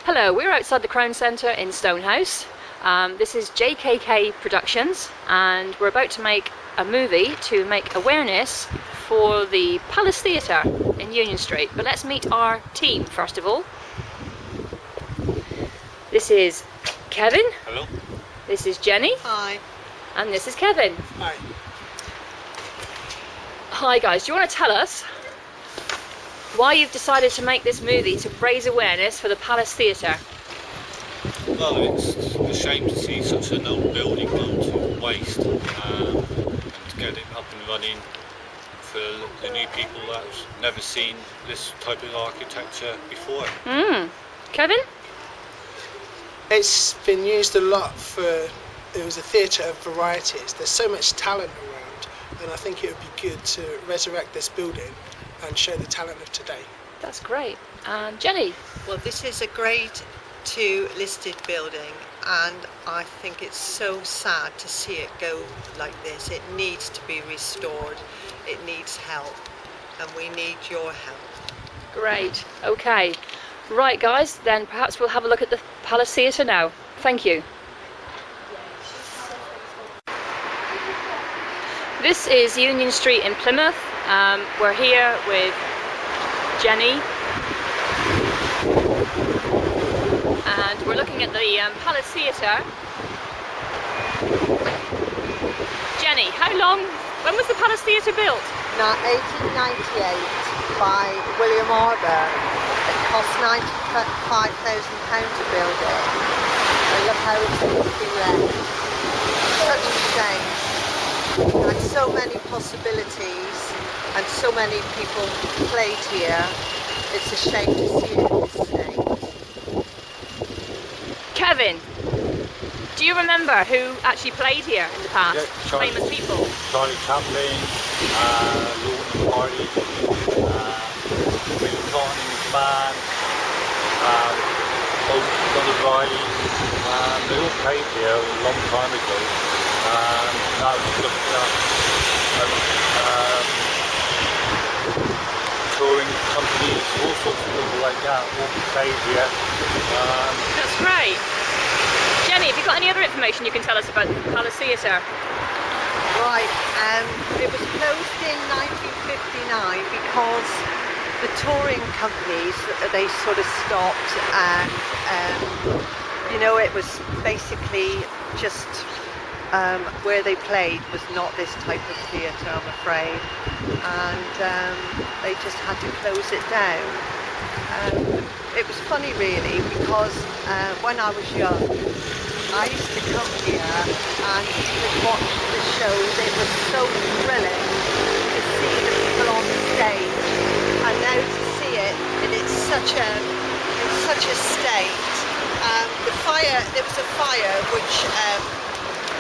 Hello, we're outside the Crown Centre in Stonehouse. This is JKK Productions, and we're about to make a movie to make awareness for the Palace Theatre in Union Street. But let's meet our team first of all. This is Kevin. Hello. This is Jenny. Hi. And this is Kevin. Hi. Hi guys, do you want to tell us why you've decided to make this movie to raise awareness for the Palace Theatre? Well, it's a shame to see such an old building go to waste, and to get it up and running for the new people that's never seen this type of architecture before. Kevin? It's been used a lot it was a theatre of varieties. There's so much talent around, and I think it would be good to resurrect this building and show the talent of today. That's great. And Jenny? Well, this is a Grade 2 listed building, and I think it's so sad to see it go like this. It needs to be restored. It needs help, and we need your help. Great. Okay. Right guys, then perhaps we'll have a look at the Palace Theatre now. Thank you. This is Union Street in Plymouth. We're here with Jenny, and we're looking at the Palace Theatre. Jenny, when was the Palace Theatre built? 1898 by William Arbor. It cost £95,000 to build it. And look how it's been left. Such a shame. And so many possibilities, and so many people played here. It's a shame to see it in this state. Kevin, do you remember who actually played here in the past? Yeah, Famous people. Charlie Chaplin, Lord Hardy, Bill Cotton in his band, Brother Riley. They all played here a long time ago. I was looking at touring companies, all sorts of people like that, all played here. That's great. Jenny, have you got any other information you can tell us about the Palace Theatre? Right, it was closed in 1959 because the touring companies, they sort of stopped, and it was basically just where they played was not this type of theatre, I'm afraid, and they just had to close it down. It was funny really, because when I was young, I used to come here and to watch the shows. It was so thrilling to see the people on the stage, and now to see it in such a state. There was a fire which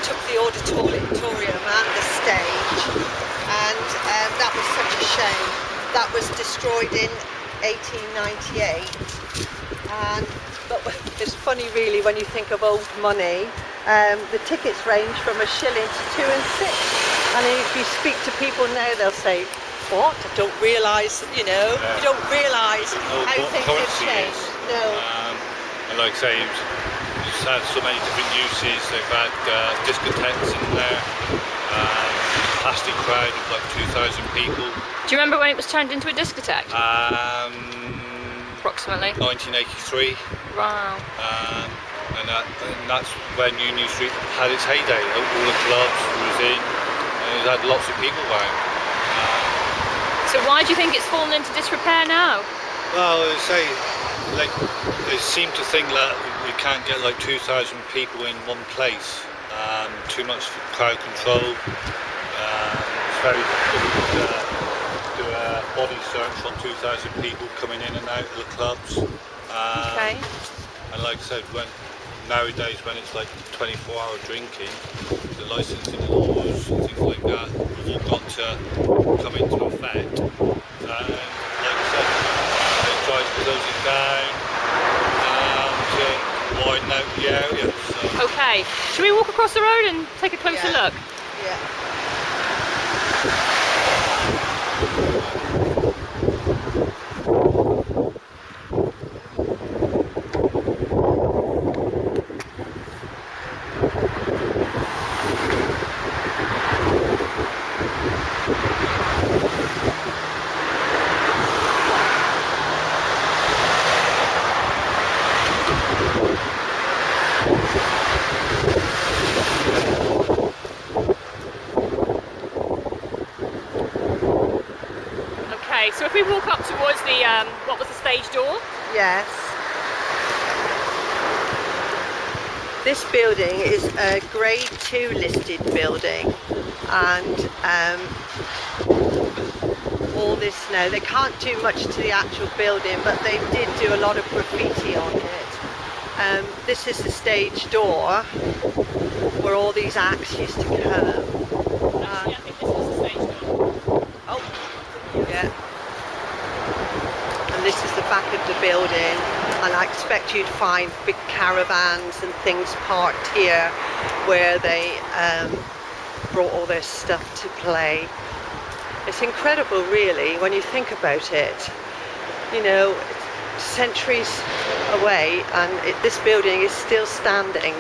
took the auditorium and the stage, and that was such a shame. That was destroyed in 1898, but it's funny really when you think of old money. The tickets range from £1 to 2 and 6, and if you speak to people now, they'll say, "What? I don't realise, you don't realise how things have changed." No. And like I say, it's had so many different uses. They've had discotheques in there, plastic crowd of like 2,000 people. Do you remember when it was turned into a discotheque? Approximately. 1983. Wow. And that's when Union Street had its heyday. All the clubs was in, and it had lots of people around. So why do you think it's fallen into disrepair now? Well, they seem to think that you can't get like 2,000 people in one place. Too much crowd control. It's very difficult to do a body search on 2,000 people coming in and out of the clubs. Okay. And like I said, nowadays when it's like 24-hour drinking, the licensing laws and things like that have all got to come into effect. And like I said, they try to close it down to widen out the area. So. Okay, should we walk across the road and take a closer look? Yeah. Okay, so if we walk up towards the, what was the stage door? Yes. This building is a Grade 2 listed building, and all this now, they can't do much to the actual building, but they did do a lot of graffiti on it. This is the stage door where all these acts used to come. Actually, I think this was the stage door. Oh, yeah. And this is the back of the building, and I expect you'd find big caravans and things parked here where they brought all their stuff to play. It's incredible, really, when you think about it. You know, centuries away, and this building is still standing,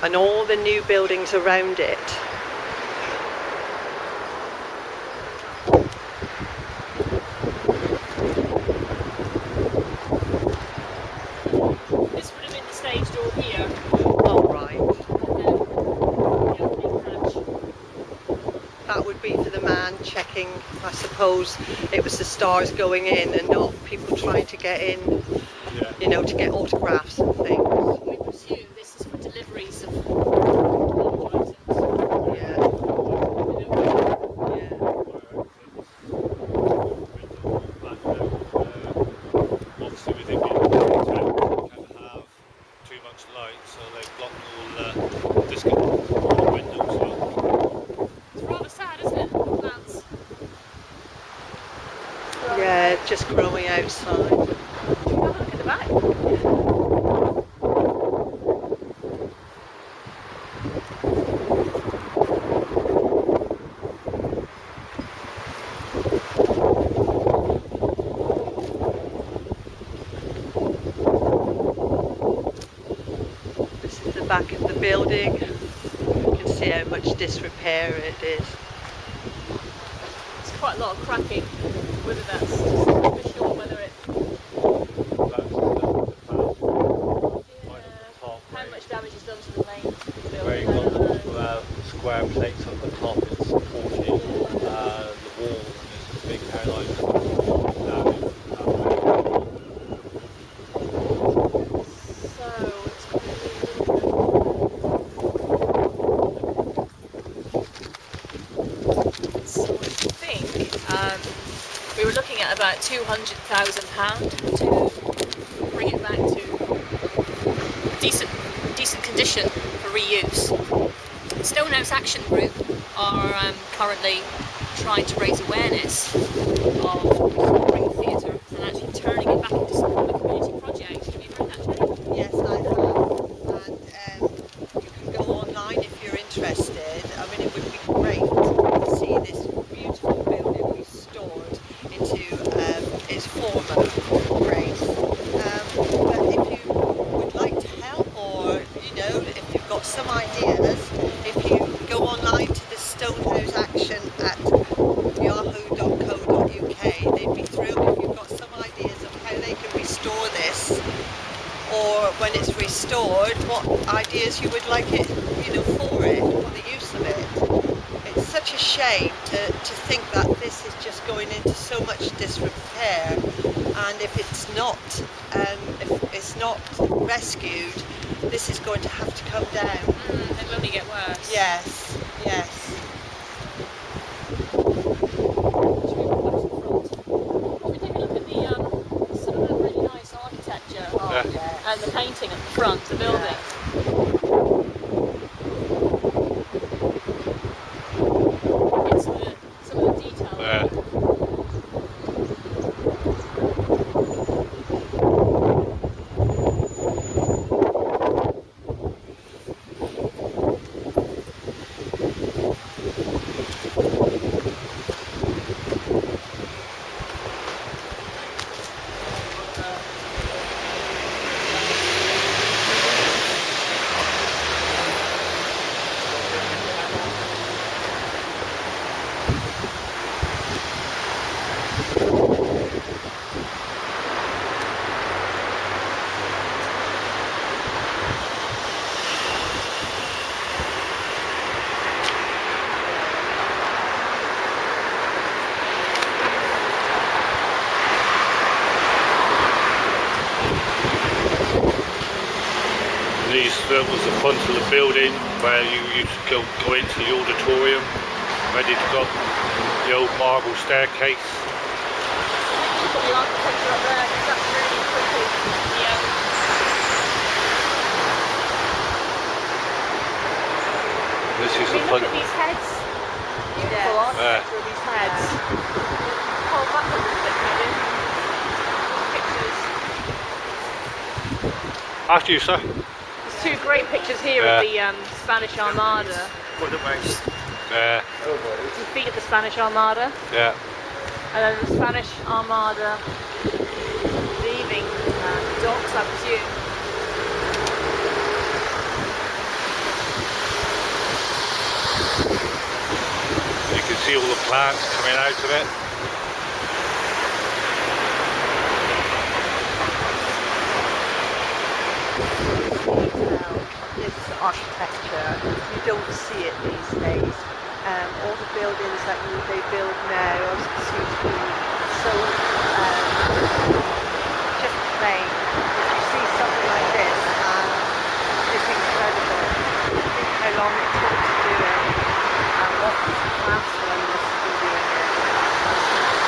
and all the new buildings around it. This would have been the stage door here. Oh, right. The opening hatch. That would be for the man checking, I suppose. It was the stars going in and not people trying to get in, Yeah. you know, to get autographs and things. We presume this is for deliveries of items. Yeah, yeah. Obviously, with it being can't have too much light, so they block all the windows up. It's rather sad, isn't it? Plants. Yeah, just growing outside. Have a look at the back. This is the back of the building. You can see how much disrepair it is. It's quite a lot of cracking. Whether that's just not for sure whether it. How much damage is done to the main Where you've building? got the square plates on the top, it's supporting the wall, and there's a big hairline damage. So I think we were looking at about £200,000 to bring it back to decent condition for reuse. Stonehouse Action Group are currently trying to raise awareness of restoring the theatre and actually turning it back into some kind of community project. Have you heard that, Jenny? Yes, I have. And you can go online if you're interested. I mean, it would be great to see this beautiful building restored into its former grace. But if you would like to help, or you know, if you've got some ideas, if you go online to the Stonehouse Action at yahoo.co.uk, they'd be thrilled if you've got some ideas of how they can restore this, or when it's restored, what ideas you would like it, you know, for it, for the use of it. It's such a shame to think that this is just going into so much disrepair, and if it's not rescued, this is going to have to come down. It will only get worse. Yes, yes. Should we take a look at the some of the really nice architecture and the painting at the front of the building? Get some of the detail. Yeah. was the front of the building where you used to go into the auditorium, where they've got the old marble staircase. You've got the architecture up there, 'cause that's really pretty. Yeah. This is I the mean, front. look at these heads. Beautiful architecture of these heads. Hold back a little bit, Kevin. Pictures. After you, sir. There's two great pictures here of the Spanish Armada. Yeah, The feet of the Spanish Armada. yeah. And then the Spanish Armada leaving the docks, I presume. You can see all the plants coming out of it. This architecture, you don't see it these days. All the buildings that they build now seem to be so just plain. If you see something like this, it's incredible. Think how long it took to do it, and what craftsmen must have been doing it.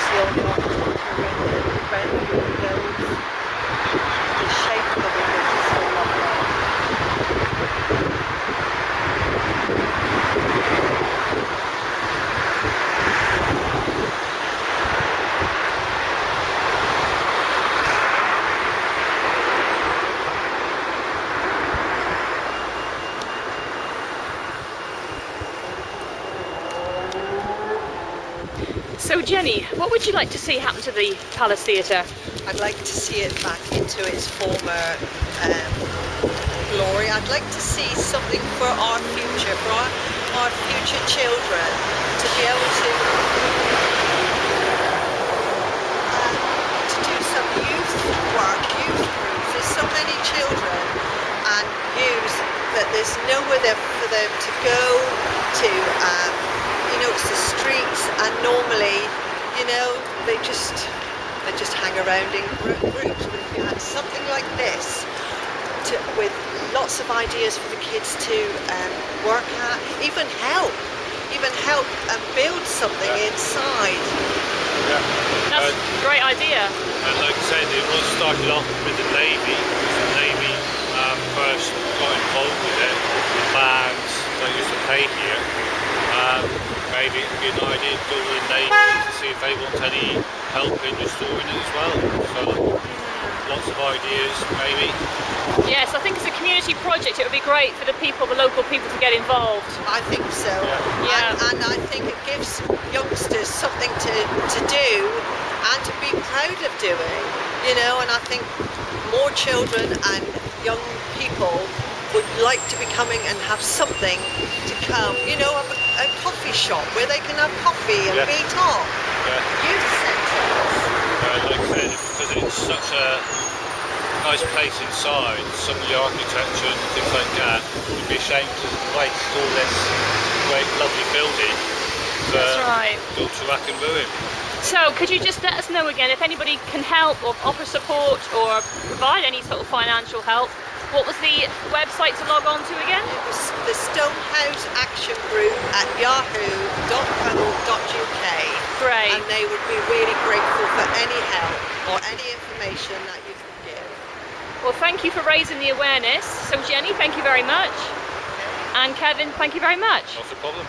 See all the architecture around the windows. The shape of the windows is so lovely. So Jenny, what would you like to see happen to the Palace Theatre? I'd like to see it back into its former glory. I'd like to see something for our future, for our future children, to be able to do some youth work, youth groups. There's so many children and youth that there's nowhere there for them to go to. It's the streets, and normally, they just hang around in groups. But if you had something like this, with lots of ideas for the kids to work at, even help and build something inside. Yeah. That's a great idea. And like I said, it was started off with the Navy. The Navy first got involved with it, with bands that used to play here. Maybe it'd be an idea to go to the Navy to see if they want any help in restoring it as well. So lots of ideas, maybe. Yes, I think as a community project it would be great for the local people to get involved. I think so. Yeah. And I think it gives youngsters something to do and to be proud of doing, and I think more children and young people would like to be coming and have something to come, have a coffee shop where they can have coffee and meet up. Youth centres. Like I said, because it's such a nice place inside, some of the architecture and things like that, it would be a shame to waste all this great, lovely building That's right. go to rack and ruin. So could you just let us know again if anybody can help or offer support or provide any sort of financial help? What was the website to log on to again? It was the Stonehouse Action Group at yahoo.co.uk. Great. And they would be really grateful for any help or any information that you can give. Well, thank you for raising the awareness. So Jenny, thank you very much. And Kevin, thank you very much. Not a problem.